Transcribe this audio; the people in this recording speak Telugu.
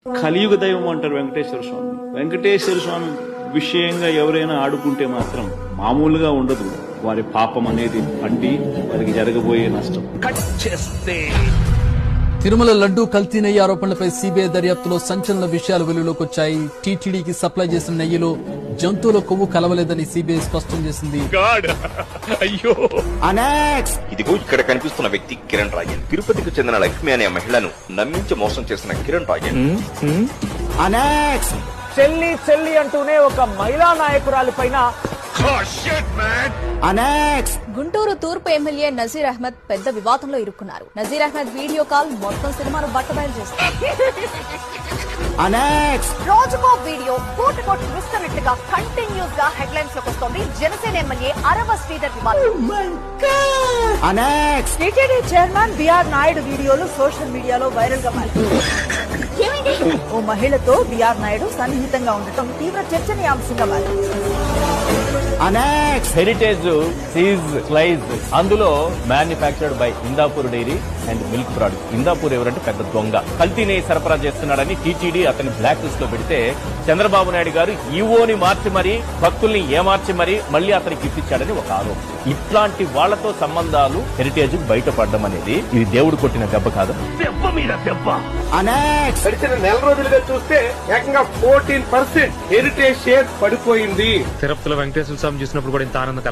కలియుగ దైవం అంటారు వెంకటేశ్వర స్వామి. వెంకటేశ్వర స్వామి విషయంగా ఎవరైనా ఆడుకుంటే మాత్రం మామూలుగా ఉండదు. వారి పాపం అనేది పండి వారికి జరగబోయే నష్టం. తిరుమల లడ్డూ కల్తీ నెయ్యి ఆరోపణలపై సిబిఐ దర్యాప్తులో సంచలన విషయాలు వెలుగులోకి వచ్చాయి. టీటీడీకి సప్లై చేసిన నెయ్యిలో జంతువుల కొవ్వు కలవలేదని సిబిఐ స్పష్టం చేసింది. ఇదిగో ఇక్కడ కనిపిస్తున్న వ్యక్తి కిరణ్ రాయన్. తిరుపతికి చెందిన లక్ష్మి అనే మహిళను నమ్మించి మోసం చేసిన కిరణ్ రాయన్. చెల్లి చెల్లి అంటూనే ఒక మహిళా నాయకురాలి పైన గుంటూరు తూర్పు ఎమ్మెల్యే నజీర్ అహ్మద్ పెద్ద వివాదంలో ఇరుక్కున్నారు. నజీర్ అహ్మద్ వీడియో కాల్ మొత్తం సినిమాను బట్టబయలు చేస్తారు. రోజుకో వీడియో కోటి కోటి ట్విస్ట్ అన్నట్టుగా కంటిన్యూస్ గా హెడ్లైన్స్ లోకి వస్తోంది జనసేన ఎమ్మెల్యే అరవ శ్రీధర్ వివాదం. టీటీడీ చైర్మన్ బిఆర్ నాయుడు వీడియోలు సోషల్ మీడియాలో వైరల్ గా మారాయి. ఓ మహిళతో బిఆర్ నాయుడు సన్నిహితంగా ఉండటం తీవ్ర చర్చనీయాంశంగా మారింది. హెరిటేజ్ చీజ్ స్లైస్ అందులో manufactured by Indapur dairy and milk product. Indapur ఎవరంటే పెద్ద దొంగ, కల్తీ నెయ్యి సరఫరా చేస్తున్నాడని టీటీడీ అతని బ్లాక్ లిస్ట్ లో పెడితే చంద్రబాబు నాయుడు గారు ఈవోని మార్చి మరీ భక్తుల్ని ఏమార్చి మరీ మళ్ళీ అతనికి ఇప్పించాడని ఒక ఆరోపణ. ఇట్లాంటి వాళ్లతో సంబంధాలు హెరిటేజ్ బయటపడడం అనేది ఇది దేవుడు కొట్టిన దెబ్బ కాదు. దెబ్బ మీద దెబ్బ. గడిచిన నెల రోజులుగా చూస్తే ఏకంగా 14% హెరిటేజ్ షేర్ పడిపోయింది. తిరుపతిలో వెంకటేశ్వర స్వామి చూసినప్పుడు కూడా ఇంత ఆనందం కలగలేదు.